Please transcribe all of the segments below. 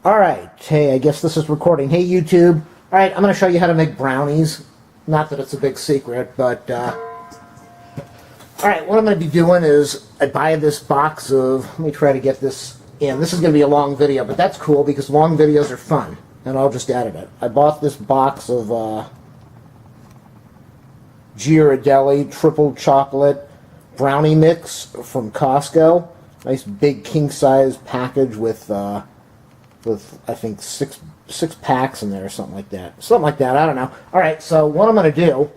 Alright, hey, I guess this is recording. Hey, YouTube. Alright, I'm going to show you how to make brownies. Not that it's a big secret, but, Alright, what I'm going to be doing is, I buy this box of, let me try to get this in. This is going to be a long video, but that's cool because long videos are fun, and I'll just edit it. I bought this box of, Ghirardelli triple chocolate brownie mix from Costco. Nice big king-size package with I think six packs in there or something like that. I don't know. Alright, so what I'm going to do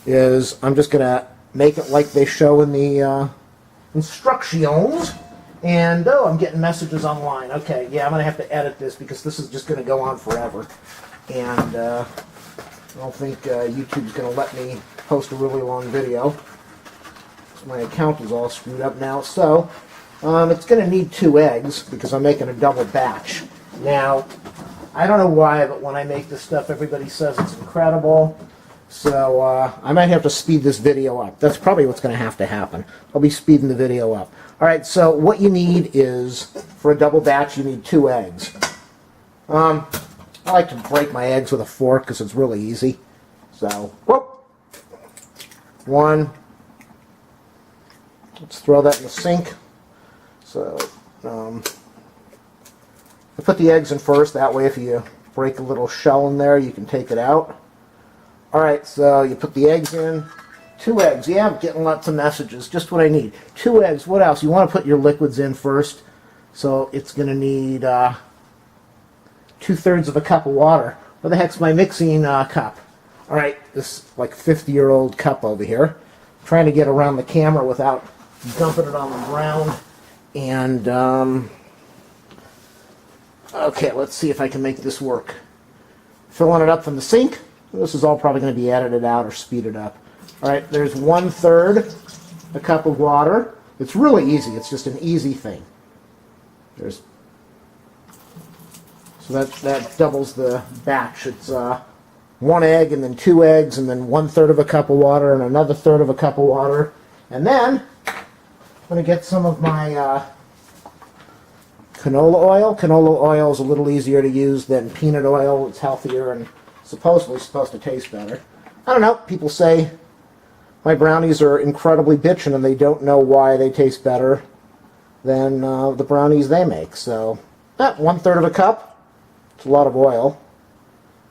is I'm just going to make it like they show in the instructions. And, oh, I'm getting messages online. Okay, yeah, I'm going to have to edit this because this is just going to go on forever. And I don't think YouTube's going to let me post a really long video. So my account is all screwed up now. So it's going to need 2 eggs because I'm making a double batch. Now, I don't know why, but when I make this stuff, everybody says it's incredible. So I might have to speed this video up. That's probably what's going to happen. I'll be speeding the video up. Alright, so what you need is, for a double batch, you need 2 eggs. I like to break my eggs with a fork because it's really easy. So, whoop. 1. Let's throw that in the sink. So, I put the eggs in first. That way if you break a little shell in there, you can take it out. Alright, so you put the eggs in. 2 eggs. Yeah, I'm getting lots of messages. Just what I need. 2 eggs. What else? You want to put your liquids in first. So it's going to need 2/3 of a cup of water. Where the heck's my mixing cup? Alright, this like 50-year-old cup over here. I'm trying to get around the camera without dumping it on the ground. And, okay, let's see if I can make this work. Filling it up from the sink. This is all probably going to be edited out or speeded up. Alright, there's 1/3 a cup of water. It's really easy. It's just an easy thing. So that doubles the batch. It's 1 egg and then 2 eggs and then 1/3 of a cup of water and another 1/3 of a cup of water. And then I'm going to get some of my canola oil. Canola oil is a little easier to use than peanut oil. It's healthier and supposedly supposed to taste better. I don't know. People say my brownies are incredibly bitchin' and they don't know why they taste better than the brownies they make. So, 1/3 of a cup. It's a lot of oil.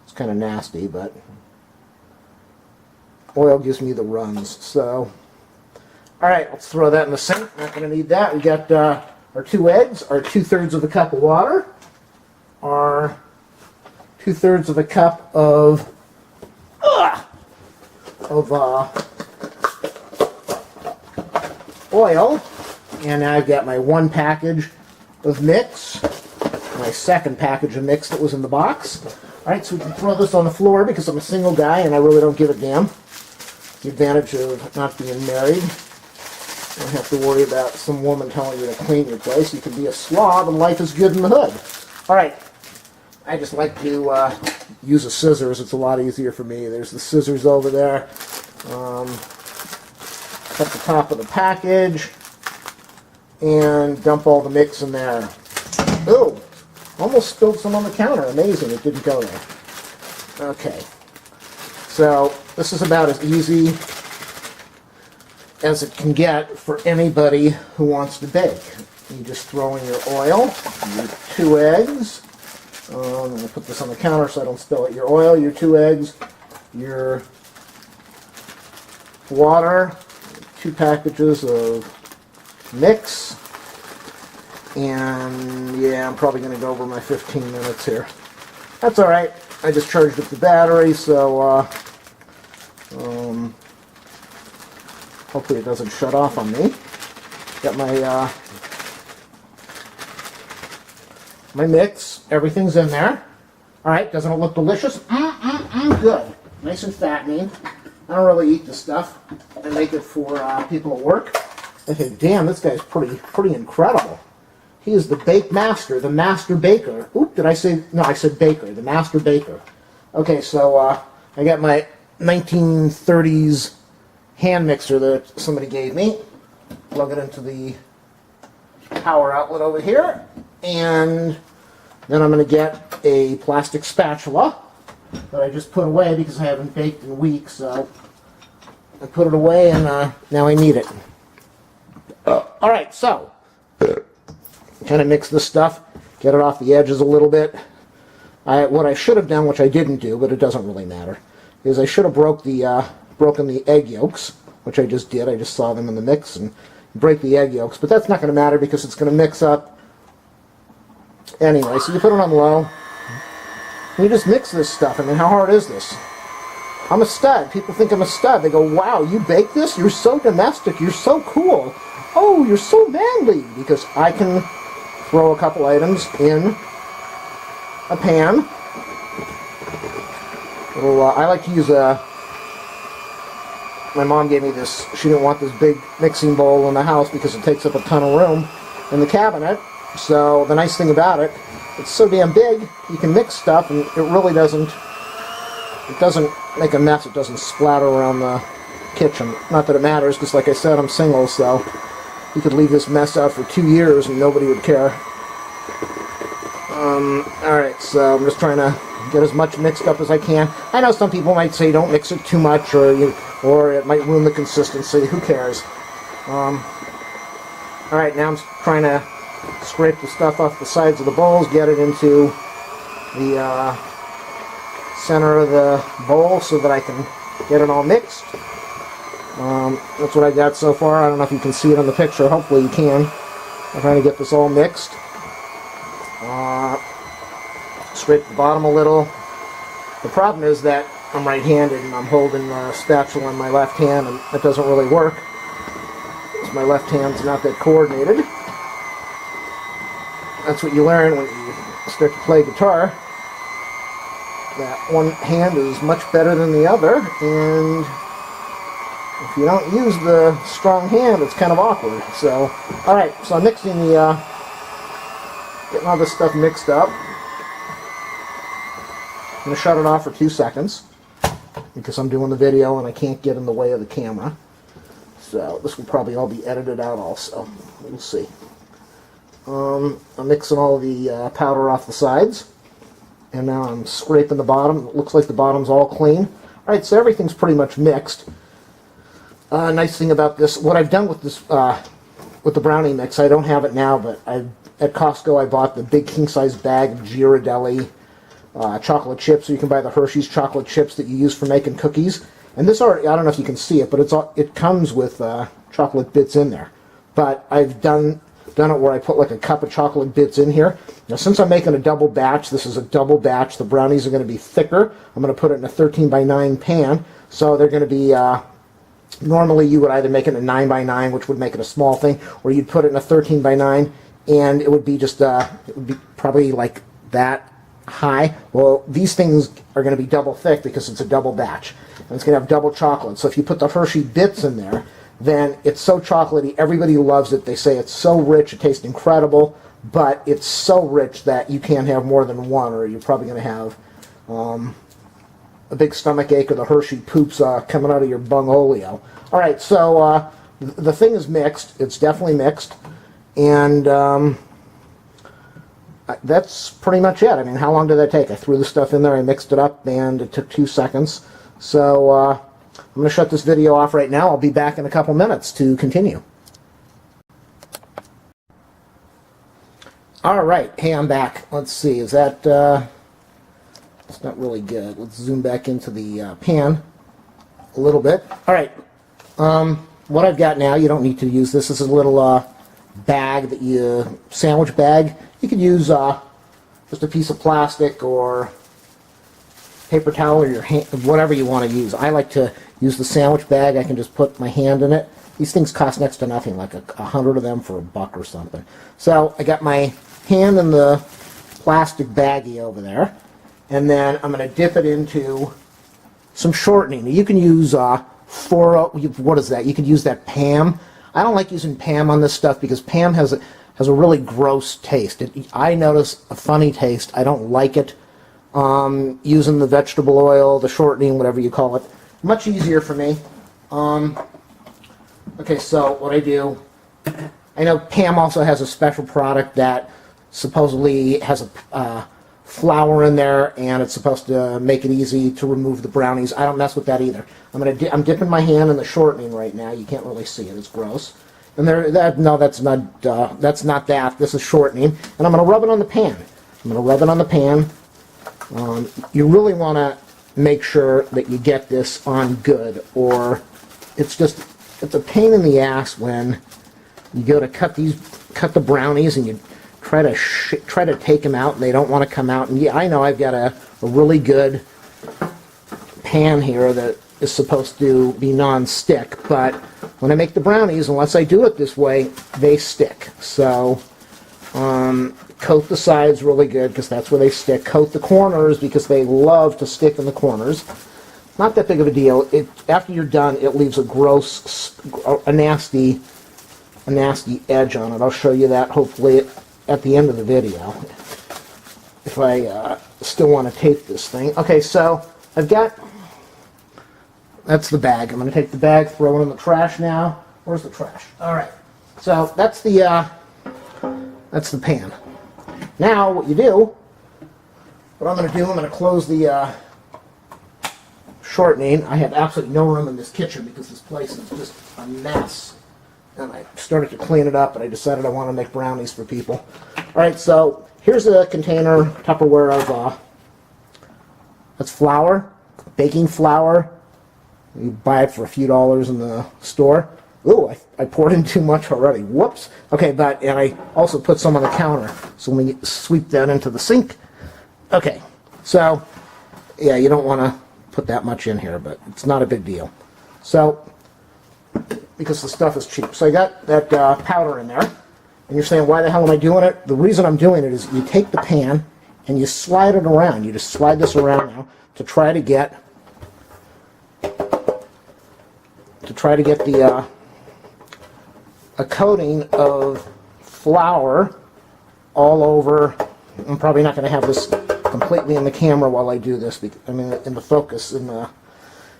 It's kind of nasty, but oil gives me the runs. So, alright, let's throw that in the sink. Not going to need that. We got our 2 eggs, our 2/3 of a cup of water, our 2/3 of a cup of oil, and now I've got my 1 package of mix, my 2nd package of mix that was in the box. Alright, so we can throw this on the floor because I'm a single guy and I really don't give a damn. The advantage of not being married. You don't have to worry about some woman telling you to clean your place. You can be a slob and life is good in the hood. Alright, I just like to use a scissors. It's a lot easier for me. There's the scissors over there. Cut the top of the package and dump all the mix in there. Ooh, almost spilled some on the counter. Amazing, it didn't go there. Okay, so this is about as easy as it can get for anybody who wants to bake. You just throw in your oil, your 2 eggs. I'm going to put this on the counter so I don't spill it. Your oil, your 2 eggs, your water, 2 packages of mix, and yeah, I'm probably going to go over my 15 minutes here. That's alright. I just charged up the battery, so hopefully it doesn't shut off on me. Got my my mix. Everything's in there. Alright, doesn't it look delicious? Good. Nice and fattening. I don't really eat this stuff. I make it for people at work. I think, damn, this guy's pretty incredible. He is the bake master, the master baker. Oop, did I say, no, I said baker, the master baker. Okay, so I got my 1930s hand mixer that somebody gave me. Plug it into the power outlet over here, and Then I'm going to get a plastic spatula that I just put away because I haven't baked in weeks, so I put it away and now I need it. Alright, so kind of mix this stuff, get it off the edges a little bit. What I should have done, which I didn't do, but it doesn't really matter, is I should have broken the egg yolks, which I just did. I just saw them in the mix and break the egg yolks, but that's not going to matter because it's going to mix up anyway. So you put it on low, and you just mix this stuff. I mean, how hard is this? I'm a stud. People think I'm a stud. They go, wow, you bake this? You're so domestic. You're so cool. Oh, you're so manly. Because I can throw a couple items in a pan. I like to use my mom gave me this. She didn't want this big mixing bowl in the house because it takes up a ton of room in the cabinet. So the nice thing about it, it's so damn big, you can mix stuff and it really doesn't make a mess. It doesn't splatter around the kitchen. Not that it matters, because like I said, I'm single, so you could leave this mess out for 2 years and nobody would care. Alright, so I'm just trying to get as much mixed up as I can. I know some people might say don't mix it too much, or it might ruin the consistency. Who cares? Alright, now I'm trying to scrape the stuff off the sides of the bowls, get it into the center of the bowl so that I can get it all mixed. That's what I got so far. I don't know if you can see it on the picture. Hopefully you can. I'm trying to get this all mixed. Scrape the bottom a little. The problem is that I'm right-handed and I'm holding the spatula in my left hand, and that doesn't really work because my left hand's not that coordinated. That's what you learn when you start to play guitar. That one hand is much better than the other, and if you don't use the strong hand, it's kind of awkward. So, alright, so I'm mixing getting all this stuff mixed up. I'm going to shut it off for 2 seconds because I'm doing the video and I can't get in the way of the camera. So this will probably all be edited out also. We'll see. I'm mixing all the powder off the sides, and now I'm scraping the bottom. It looks like the bottom's all clean. Alright, so everything's pretty much mixed. Nice thing about this, what I've done with this, with the brownie mix, I don't have it now, but at Costco I bought the big king-size bag of Ghirardelli chocolate chips, so you can buy the Hershey's chocolate chips that you use for making cookies. And this already, I don't know if you can see it, but it comes with chocolate bits in there. But I've done it where I put like a cup of chocolate bits in here. Now since I'm making a double batch, this is a double batch, the brownies are going to be thicker. I'm going to put it in a 13 by 9 pan, so they're going to be, normally you would either make it a 9 by 9, which would make it a small thing, or you'd put it in a 13 by 9, and it would be just, it would be probably like that high. Well, these things are going to be double thick because it's a double batch, and it's going to have double chocolate. So if you put the Hershey bits in there, then it's so chocolatey, everybody loves it. They say it's so rich, it tastes incredible, but it's so rich that you can't have more than one, or you're probably going to have a big stomach ache, or the Hershey poops coming out of your bungolio. Alright, so the thing is mixed. It's definitely mixed, and that's pretty much it. I mean, how long did that take? I threw the stuff in there, I mixed it up, and it took 2 seconds. So I'm going to shut this video off right now. I'll be back in a couple minutes to continue. Alright, hey, I'm back. Let's see, is that, it's not really good. Let's zoom back into the pan a little bit. Alright, what I've got now, you don't need to use this. This is a little bag that you, sandwich bag. You could use just a piece of plastic or paper towel, or your hand, whatever you want to use. I like to use the sandwich bag. I can just put my hand in it. These things cost next to nothing, like 100 of them for $1 or something. So I got my hand in the plastic baggie over there, and then I'm going to dip it into some shortening. You can use what is that? You could use that Pam. I don't like using Pam on this stuff because Pam has a really gross taste. I notice a funny taste. I don't like it. Using the vegetable oil, the shortening, whatever you call it, much easier for me. Okay, so what I do, I know Pam also has a special product that supposedly has a flour in there, and it's supposed to make it easy to remove the brownies. I don't mess with that either. I'm dipping my hand in the shortening right now. You can't really see it. It's gross. And that's not that. This is shortening, and I'm going to rub it on the pan. I'm going to rub it on the pan. You really want to make sure that you get this on good, or it's a pain in the ass when you go to cut the brownies and you try to take them out and they don't want to come out. And yeah, I know I've got a really good pan here that is supposed to be non-stick, but when I make the brownies, unless I do it this way, they stick. So coat the sides really good because that's where they stick. Coat the corners because they love to stick in the corners. Not that big of a deal. After you're done, it leaves a nasty edge on it. I'll show you that hopefully at the end of the video if I still want to tape this thing. Okay, so that's the bag. I'm going to take the bag, throw it in the trash now. Where's the trash? All right. So that's the pan. Now what I'm going to do, I'm going to close the shortening. I have absolutely no room in this kitchen because this place is just a mess. And I started to clean it up, and I decided I want to make brownies for people. All right, so here's a container, Tupperware of that's flour, baking flour. You buy it for a few dollars in the store. Ooh, I poured in too much already. Whoops. Okay, and I also put some on the counter. So let me sweep that into the sink. Okay, so yeah, you don't want to put that much in here, but it's not a big deal. So, because the stuff is cheap. So I got that powder in there. And you're saying, why the hell am I doing it? The reason I'm doing it is you take the pan and you slide it around. You just slide this around now to try to get the a coating of flour all over. I'm probably not going to have this completely in the camera while I do this. I mean, in the focus, in the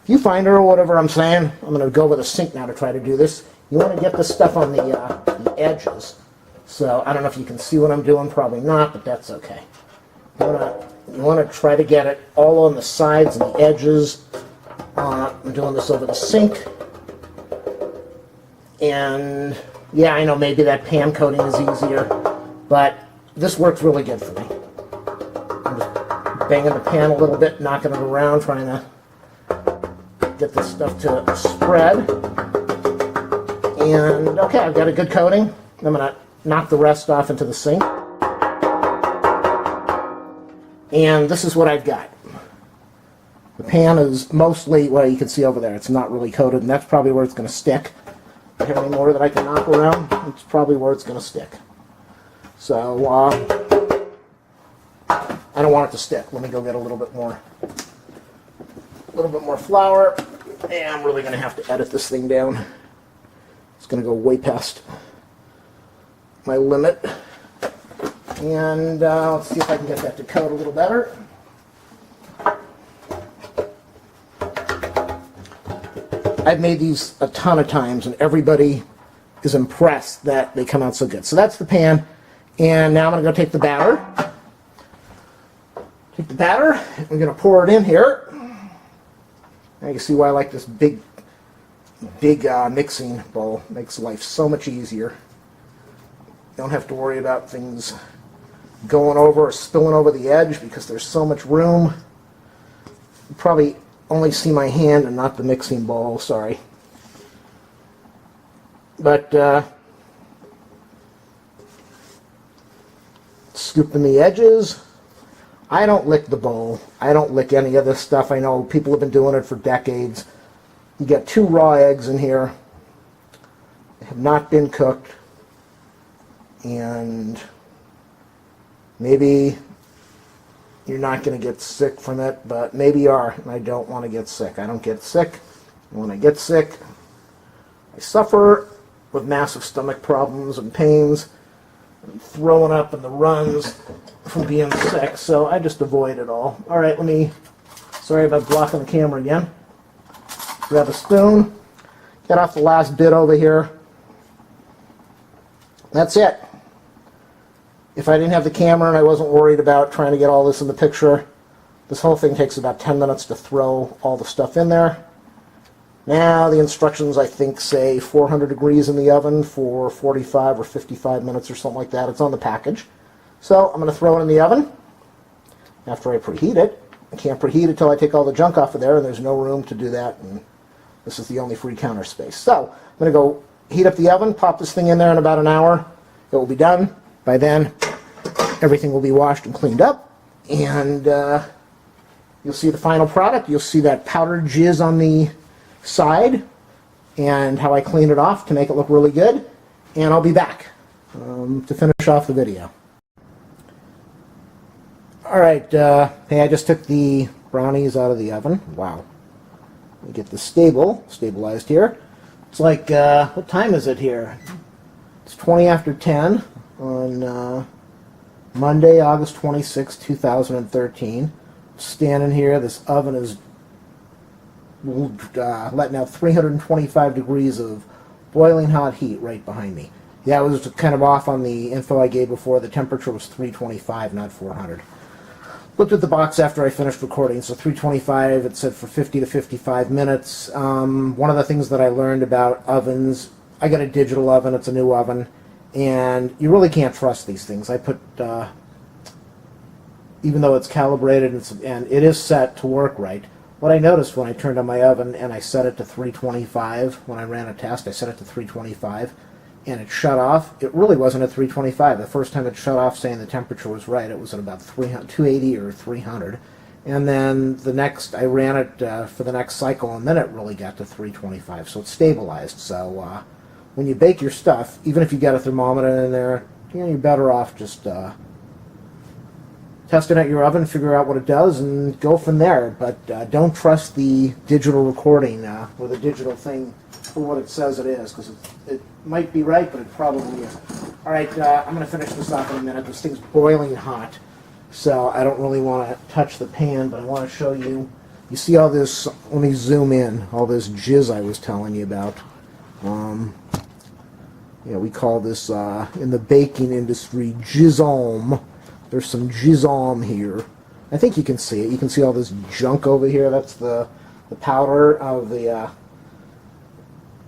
viewfinder or whatever I'm saying. I'm going to go with a sink now to try to do this. You want to get this stuff on the edges. So I don't know if you can see what I'm doing. Probably not, but that's okay. You want to try to get it all on the sides and the edges. I'm doing this over the sink. And yeah, I know maybe that pan coating is easier, but this works really good for me. I'm just banging the pan a little bit, knocking it around, trying to get this stuff to spread. And okay, I've got a good coating. I'm going to knock the rest off into the sink. And this is what I've got. The pan is mostly, well, you can see over there, it's not really coated, and that's probably where it's going to stick. If I have any more that I can knock around, it's probably where it's going to stick. So, I don't want it to stick. Let me go get a little bit more flour. And I'm really going to have to edit this thing down. It's going to go way past my limit. And let's see if I can get that to coat a little better. I've made these a ton of times, and everybody is impressed that they come out so good. So that's the pan. And now I'm going to go take the batter. I'm going to pour it in here. Now you can see why I like this big mixing bowl. It makes life so much easier. Don't have to worry about things going over or spilling over the edge because there's so much room. You probably only see my hand and not the mixing bowl, sorry. But scooping the edges. I don't lick the bowl. I don't lick any of this stuff. I know people have been doing it for decades. You got 2 raw eggs in here. They have not been cooked. And maybe you're not going to get sick from it, but maybe you are, and I don't want to get sick. I don't get sick. And when I get sick, I suffer with massive stomach problems and pains, and throwing up and the runs from being sick, so I just avoid it all. All right, sorry about blocking the camera again. Grab a spoon, get off the last bit over here. That's it. if I didn't have the camera and I wasn't worried about trying to get all this in the picture, this whole thing takes about 10 minutes to throw all the stuff in there. Now the instructions, I think, say 400 degrees in the oven for 45 or 55 minutes or something like that. It's on the package. So I'm going to throw it in the oven after I preheat it. I can't preheat it until I take all the junk off of there, and there's no room to do that, and this is the only free counter space. So I'm going to go heat up the oven, pop this thing in there in about an hour. It will be done. By then, everything will be washed and cleaned up, and you'll see the final product. You'll see that powdered jizz on the side and how I clean it off to make it look really good, and I'll be back to finish off the video. Alright, hey, I just took the brownies out of the oven. Wow. Let me get this stabilized here. It's like, what time is it here? It's 20 after 10 on Monday, August 26, 2013. Standing here, this oven is letting out 325 degrees of boiling hot heat right behind me. Yeah, I was kind of off on the info I gave before. The temperature was 325, not 400. Looked at the box after I finished recording, so 325, it said for 50 to 55 minutes. One of the things that I learned about ovens, I got a digital oven, it's a new oven, and you really can't trust these things. I put, even though it's calibrated and it is set to work right, what I noticed when I turned on my oven and I set it to 325, when I ran a test, I set it to 325, and it shut off. It really wasn't at 325. The first time it shut off saying the temperature was right, it was at about 280 or 300. And then the next, I ran it for the next cycle, and then it really got to 325. So it's stabilized. So when you bake your stuff, even if you got a thermometer in there, you know, you're better off just testing out your oven, figure out what it does, and go from there. But don't trust the digital recording or the digital thing for what it says it is, because it might be right, but it probably isn't. All right, I'm going to finish this off in a minute. This thing's boiling hot, so I don't really want to touch the pan, but I want to show you. You see all this, let me zoom in, all this jizz I was telling you about. Yeah, we call this, in the baking industry, jizzome. There's some jizzome here. I think you can see it. You can see all this junk over here. That's the powder of the,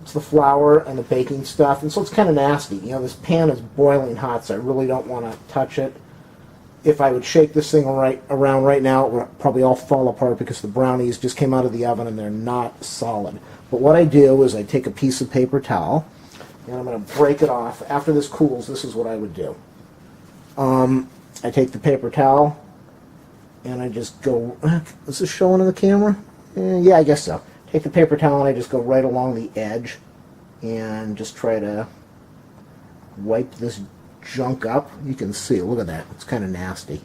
it's the flour and the baking stuff, and so it's kind of nasty. You know, this pan is boiling hot, so I really don't want to touch it. If I would shake this thing around right now, it would probably all fall apart because the brownies just came out of the oven and they're not solid. But what I do is I take a piece of paper towel, and I'm going to break it off. After this cools, this is what I would do. I take the paper towel, and I just go, is this showing in the camera? Yeah, I guess so. Take the paper towel and I just go right along the edge and just try to wipe this junk up. You can see, look at that. It's kind of nasty.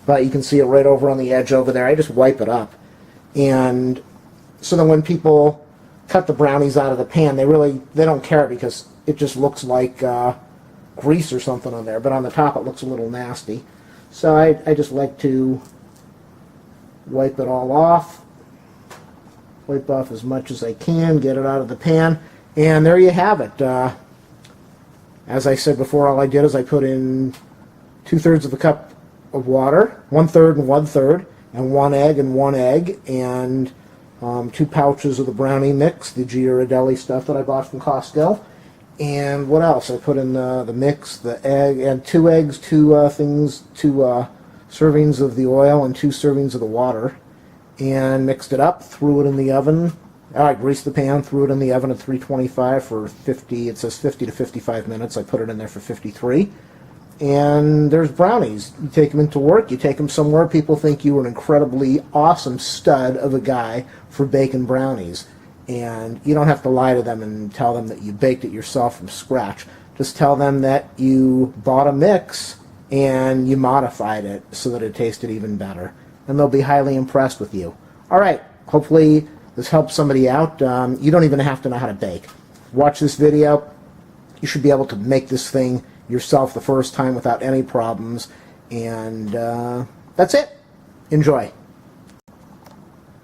But you can see it right over on the edge over there. I just wipe it up. And so then when people cut the brownies out of the pan, they don't care because it just looks like grease or something on there. But on the top it looks a little nasty. So I just like to wipe it all off. Wipe off as much as I can, get it out of the pan, and there you have it. As I said before, all I did is I put in 2/3 of a cup of water, 1/3 and 1/3, and 1 egg and 1 egg, and 2 pouches of the brownie mix, the Ghirardelli stuff that I bought from Costco. And what else? I put in the mix, the egg, and 2 eggs, 2 servings of the oil, and 2 servings of the water. And mixed it up, threw it in the oven. I greased the pan, threw it in the oven at 325 for 50, it says 50 to 55 minutes. I put it in there for 53. And there's brownies. You take them into work, you take them somewhere, people think you are an incredibly awesome stud of a guy for baking brownies. And you don't have to lie to them and tell them that you baked it yourself from scratch. Just tell them that you bought a mix and you modified it so that it tasted even better. And they'll be highly impressed with you. All right, hopefully this helps somebody out. You don't even have to know how to bake. Watch this video. You should be able to make this thing yourself the first time without any problems. And that's it. Enjoy.